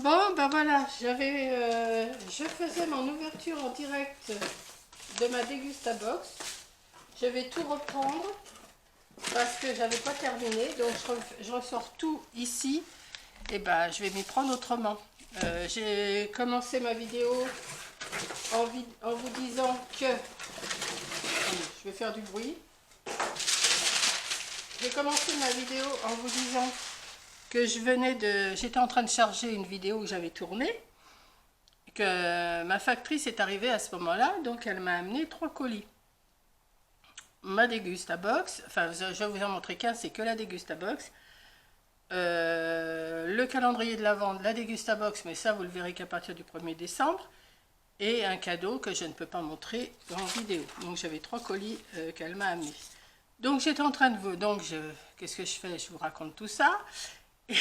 Bon, ben voilà, je faisais mon ouverture en direct de ma Dégustabox. Je vais tout reprendre parce que j'avais pas terminé, donc je ressors tout ici. Et ben, je vais m'y prendre autrement. J'ai commencé ma vidéo en vous disant que... Attendez, je vais faire du bruit. J'ai commencé ma vidéo en vous disant que j'étais en train de charger une vidéo que j'avais tournée, que ma factrice est arrivée à ce moment-là, donc elle m'a amené 3 colis. Ma Dégustabox, enfin je vais vous en montrer qu'un, c'est que la Dégustabox. Le calendrier de l'Avent de la Dégustabox, mais ça vous le verrez qu'à partir du 1er décembre. Et un cadeau que je ne peux pas montrer en vidéo. Donc j'avais 3 colis qu'elle m'a amenés. Donc j'étais en train de vous... Donc qu'est-ce que je fais? Je vous raconte tout ça.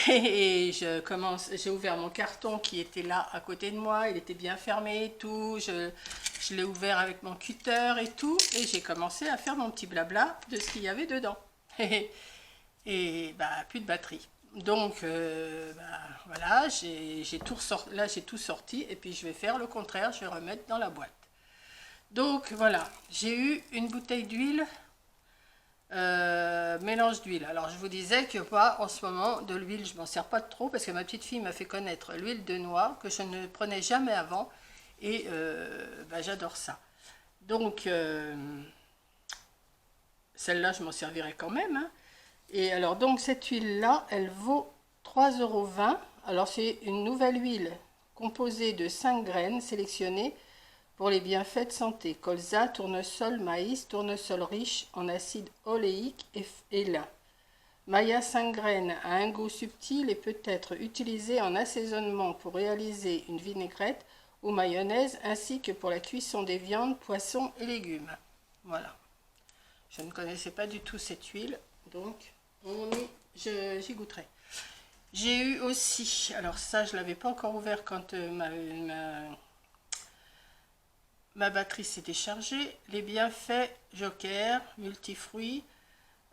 Et j'ai ouvert mon carton qui était là à côté de moi, il était bien fermé et tout, je l'ai ouvert avec mon cutter et tout, et j'ai commencé à faire mon petit blabla de ce qu'il y avait dedans. Et bah, plus de batterie. Donc bah, voilà, là j'ai tout sorti, et puis je vais faire le contraire, je vais remettre dans la boîte. Donc voilà, j'ai eu une bouteille d'huile. Mélange d'huile. Alors je vous disais que moi en ce moment de l'huile je m'en sers pas trop parce que ma petite fille m'a fait connaître l'huile de noix que je ne prenais jamais avant et bah, j'adore ça. Donc celle-là je m'en servirai quand même, hein. Et alors donc cette huile là elle vaut 3,20 €. Alors c'est une nouvelle huile composée de 5 graines sélectionnées pour les bienfaits de santé: colza, tournesol, maïs, tournesol riche en acide oléique et lin. Maya 5 graines a un goût subtil et peut être utilisé en assaisonnement pour réaliser une vinaigrette ou mayonnaise, ainsi que pour la cuisson des viandes, poissons et légumes. Voilà. Je ne connaissais pas du tout cette huile, donc j'y goûterai. J'ai eu aussi, alors ça je ne l'avais pas encore ouvert quand ma batterie s'est déchargée, les bienfaits Joker, multifruits,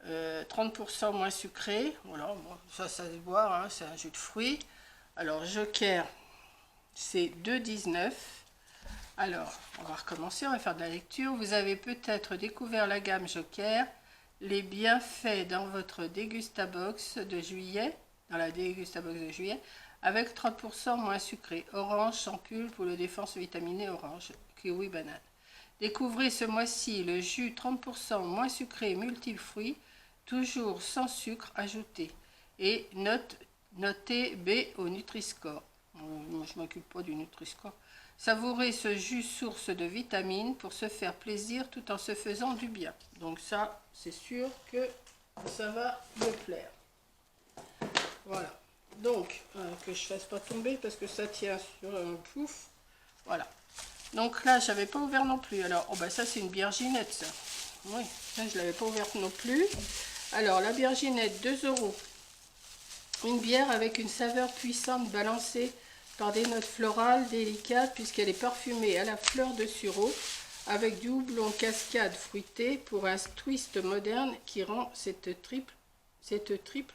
30% moins sucré. Voilà, bon, ça se boit, hein, c'est un jus de fruits. Alors Joker, c'est 2,19 €. Alors, on va recommencer, on va faire de la lecture. Vous avez peut-être découvert la gamme Joker, les bienfaits dans votre Dégustabox de juillet, dans la Dégustabox de juillet, avec 30% moins sucré. Orange sans pulpe pour le défense vitaminé orange. Kiwi banane. Découvrez ce mois-ci le jus 30% moins sucré multifruits, toujours sans sucre ajouté. Et notez B au Nutri-Score. Moi, je ne m'occupe pas du Nutri-Score. Savourez ce jus source de vitamines pour se faire plaisir tout en se faisant du bien. Donc ça, c'est sûr que ça va me plaire. Voilà. Donc, que je ne fasse pas tomber parce que ça tient sur un pouf. Voilà. Donc là, je n'avais pas ouvert non plus. Alors, oh bah ça, c'est une Bière-Ginette, ça. Oui, ça, je ne l'avais pas ouverte non plus. Alors, la Bière-Ginette, 2 €. Une bière avec une saveur puissante balancée par des notes florales délicates puisqu'elle est parfumée à la fleur de sureau avec du houblon cascade fruité pour un twist moderne qui rend cette triple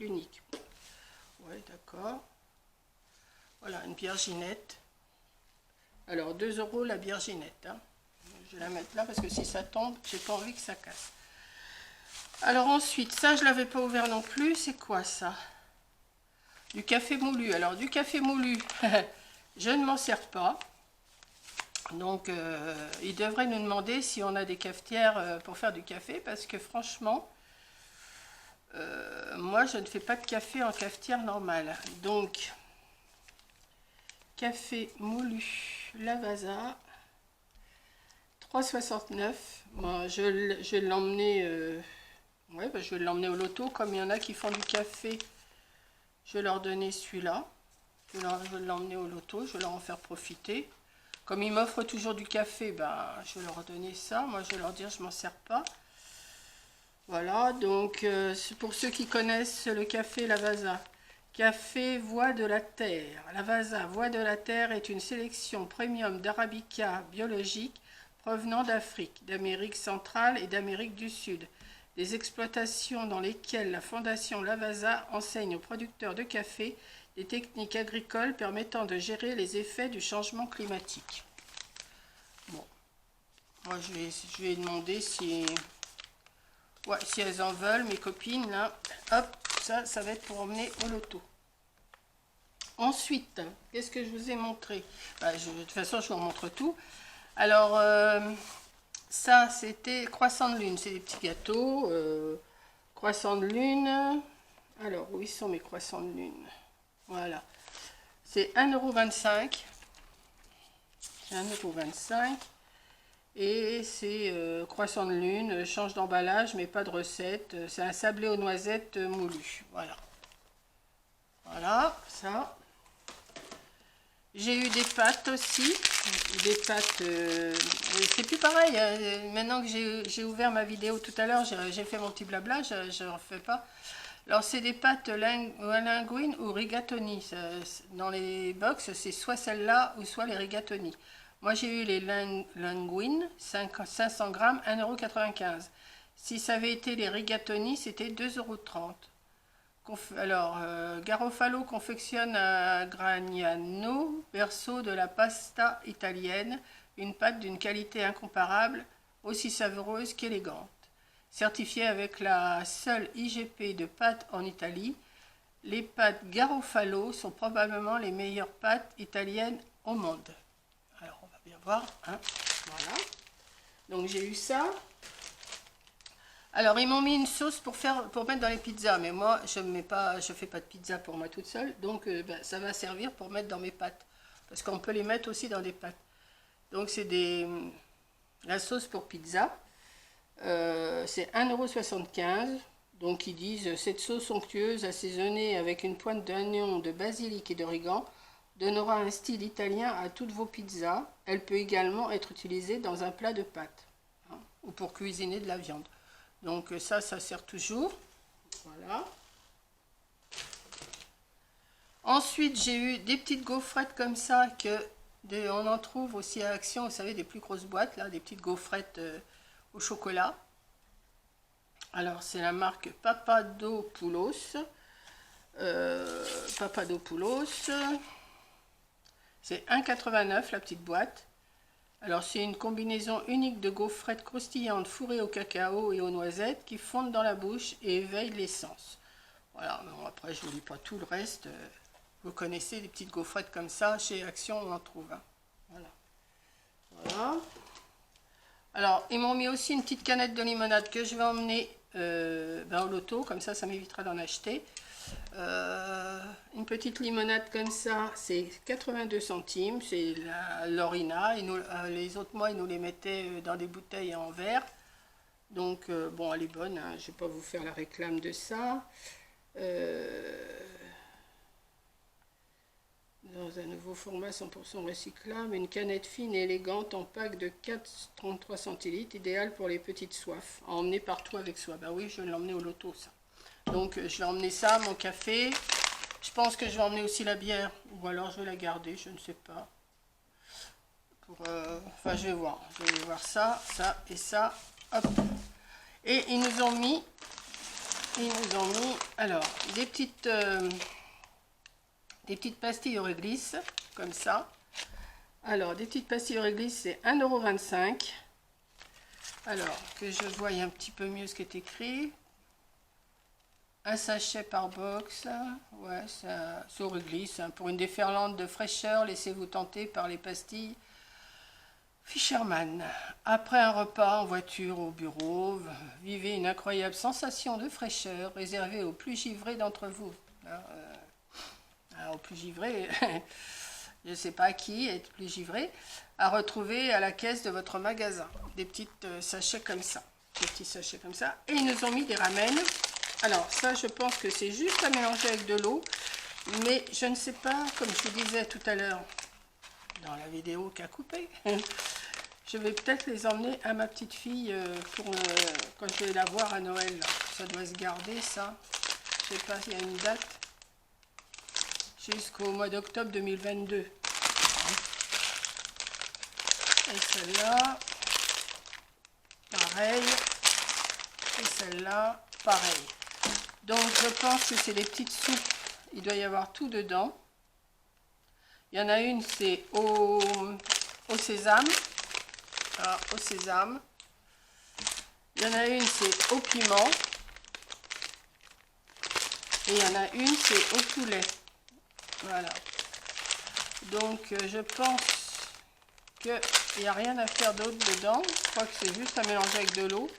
unique. Ouais, d'accord. Voilà, une Bière-Ginette. Alors, 2 € la Bière-Ginette, hein. Je vais la mettre là parce que si ça tombe, j'ai pas envie que ça casse. Alors ensuite, ça, je l'avais pas ouvert non plus. C'est quoi ça? Du café moulu. Alors, du café moulu, je ne m'en sers pas. Donc, il devrait nous demander si on a des cafetières pour faire du café parce que franchement, moi, je ne fais pas de café en cafetière normale. Donc, café moulu Lavazza, 3,69 €. Bon, je vais l'emmener ouais, bah, je vais l'emmener au loto. Comme il y en a qui font du café, je vais leur donner celui-là. Je vais l'emmener au loto, je vais leur en faire profiter. Comme ils m'offrent toujours du café, ben, je vais leur donner ça. Moi, je vais leur dire je m'en sers pas. Voilà, donc pour ceux qui connaissent le café Lavazza. Café Voix de la Terre. Lavazza Voix de la Terre est une sélection premium d'arabica biologique provenant d'Afrique, d'Amérique centrale et d'Amérique du Sud. des exploitations dans lesquelles la Fondation Lavazza enseigne aux producteurs de café des techniques agricoles permettant de gérer les effets du changement climatique. Bon, moi je vais demander si, ouais, si elles en veulent, mes copines, là. Hop, ça va être pour emmener au loto. Ensuite, qu'est-ce que je vous ai montré? De toute façon, je vous montre tout. Alors, ça, c'était croissant de lune. C'est des petits gâteaux. Croissant de lune. Alors, où sont mes croissants de lune? Voilà. C'est 1,25 €. C'est 1,25 €. Et c'est croissant de lune. Change d'emballage, mais pas de recette. C'est un sablé aux noisettes moulu. Voilà. Voilà, ça. J'ai eu des pâtes aussi, des pâtes, c'est plus pareil, maintenant que j'ai ouvert ma vidéo tout à l'heure, j'ai fait mon petit blabla, je ne refais pas. Alors c'est des pâtes linguine ou rigatoni, dans les box c'est soit celle-là ou soit les rigatoni. Moi j'ai eu les linguine, 500 grammes, 1,95 €. Si ça avait été les rigatoni, c'était 2,30 €. Alors, Garofalo confectionne à Gragnano, berceau de la pasta italienne, une pâte d'une qualité incomparable, aussi savoureuse qu'élégante. Certifiée avec la seule IGP de pâtes en Italie, les pâtes Garofalo sont probablement les meilleures pâtes italiennes au monde. Alors, on va bien voir, hein. Voilà. Donc, j'ai eu ça. Alors, ils m'ont mis une sauce pour mettre dans les pizzas, mais moi, je fais pas de pizza pour moi toute seule, donc ça va servir pour mettre dans mes pâtes, parce qu'on peut les mettre aussi dans des pâtes. Donc, c'est la sauce pour pizza, c'est 1,75 €, donc ils disent, cette sauce onctueuse assaisonnée avec une pointe d'oignon, de basilic et d'origan donnera un style italien à toutes vos pizzas. Elle peut également être utilisée dans un plat de pâtes, hein, ou pour cuisiner de la viande. Donc ça sert toujours. Voilà. Ensuite, j'ai eu des petites gaufrettes comme ça on en trouve aussi à Action, vous savez, des plus grosses boîtes, là, des petites gaufrettes au chocolat. Alors, c'est la marque Papadopoulos. Papadopoulos. C'est 1,89 € la petite boîte. Alors, c'est une combinaison unique de gaufrettes croustillantes fourrées au cacao et aux noisettes qui fondent dans la bouche et éveillent l'essence. Voilà, bon, après, je ne vous lis pas tout le reste. Vous connaissez des petites gaufrettes comme ça. Chez Action, on en trouve. Hein. Voilà. Voilà. Alors, ils m'ont mis aussi une petite canette de limonade que je vais emmener au loto. Comme ça m'évitera d'en acheter. Une petite limonade comme ça, c'est 82 centimes, c'est l'Orina. Les autres mois, ils nous les mettaient dans des bouteilles en verre. Donc, bon, elle est bonne, hein, je ne vais pas vous faire la réclame de ça. Dans un nouveau format 100% recyclable, une canette fine et élégante en pack de 4,33 centilitres, idéale pour les petites soifs, à emmener partout avec soi. Bah oui, je vais l'emmener au loto, ça. Donc, je vais emmener ça, mon café. Je pense que je vais emmener aussi la bière. Ou alors, je vais la garder, je ne sais pas. Enfin, je vais voir. Je vais voir ça, ça et ça. Hop. Et ils nous ont mis, alors, des petites pastilles au réglisse, comme ça. Alors, des petites pastilles au réglisse, c'est 1,25 €. Alors, que je voie un petit peu mieux ce qui est écrit. Un sachet par box, ouais, c'est au réglisse. Hein. Pour une déferlante de fraîcheur, laissez-vous tenter par les pastilles Fisherman. Après un repas en voiture ou au bureau, vivez une incroyable sensation de fraîcheur réservée aux plus givrés d'entre vous. Alors, aux plus givrés, je ne sais pas qui est plus givré, à retrouver à la caisse de votre magasin. Des petits sachets comme ça. Des petits sachets comme ça. Et ils nous ont mis des ramen. Alors ça, je pense que c'est juste à mélanger avec de l'eau, mais je ne sais pas, comme je vous disais tout à l'heure dans la vidéo qu'a coupé, je vais peut-être les emmener à ma petite fille quand je vais la voir à Noël. Là. Ça doit se garder, ça. Je ne sais pas s'il y a une date. Jusqu'au mois d'octobre 2022. Et celle-là, pareil. Et celle-là, pareil. Donc je pense que c'est les petites soupes. Il doit y avoir tout dedans. Il y en a une, c'est au sésame. Voilà, au sésame. Il y en a une, c'est au piment. Et il y en a une, c'est au poulet. Voilà. Donc je pense qu'il n'y a rien à faire d'autre dedans. Je crois que c'est juste à mélanger avec de l'eau.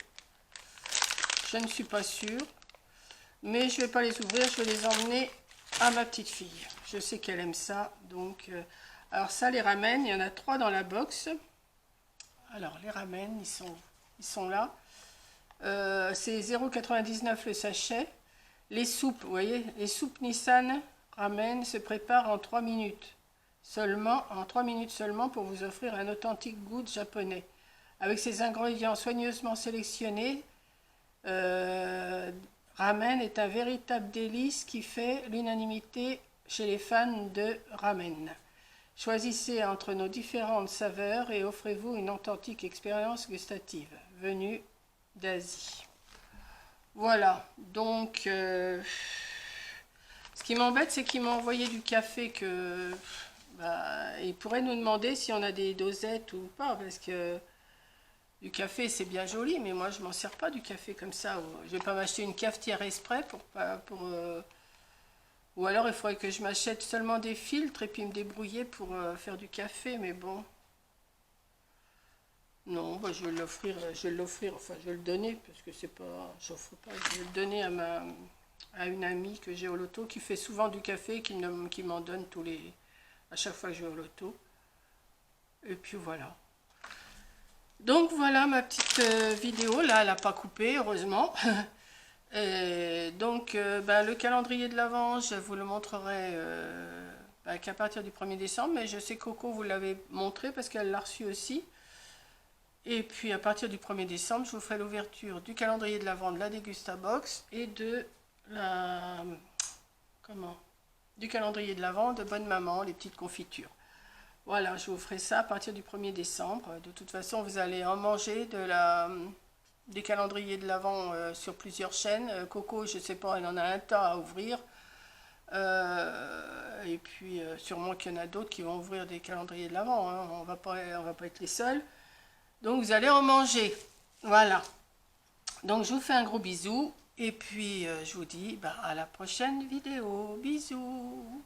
Je ne suis pas sûre. Mais je ne vais pas les ouvrir, je vais les emmener à ma petite fille. Je sais qu'elle aime ça. Donc, alors ça, les ramen, il y en a 3 dans la box. Alors, les ramen, ils sont là. C'est 0,99 le sachet. Les soupes, vous voyez, les soupes Nissan ramen se préparent en 3 minutes. En 3 minutes seulement pour vous offrir un authentique goût japonais. Avec ces ingrédients soigneusement sélectionnés, ramen est un véritable délice qui fait l'unanimité chez les fans de ramen. Choisissez entre nos différentes saveurs et offrez-vous une authentique expérience gustative venue d'Asie. Voilà, donc ce qui m'embête, c'est qu'ils m'ont envoyé du café que ils pourraient nous demander si on a des dosettes ou pas, parce que du café, c'est bien joli, mais moi, je m'en sers pas du café comme ça. Je vais pas m'acheter une cafetière exprès ou alors, il faudrait que je m'achète seulement des filtres et puis me débrouiller pour faire du café, mais bon. Non, bah, je vais l'offrir, enfin, je vais le donner, parce que c'est pas, j'offre pas, je vais le donner à une amie que j'ai au loto, qui fait souvent du café, qui m'en donne à chaque fois que je vais au loto. Et puis voilà. Donc voilà ma petite vidéo, là elle n'a pas coupé heureusement. Et donc le calendrier de l'Avent, je vous le montrerai qu'à partir du 1er décembre, mais je sais Coco vous l'avez montré parce qu'elle l'a reçu aussi. Et puis à partir du 1er décembre, je vous ferai l'ouverture du calendrier de l'Avent de la Dégustabox et de du calendrier de l'Avent de Bonne Maman, les petites confitures. Voilà, je vous ferai ça à partir du 1er décembre. De toute façon, vous allez en manger des calendriers de l'Avent sur plusieurs chaînes. Coco, je ne sais pas, elle en a un tas à ouvrir. Et puis, sûrement qu'il y en a d'autres qui vont ouvrir des calendriers de l'Avent. Hein. On va pas être les seuls. Donc, vous allez en manger. Voilà. Donc, je vous fais un gros bisou. Et puis, je vous dis à la prochaine vidéo. Bisous.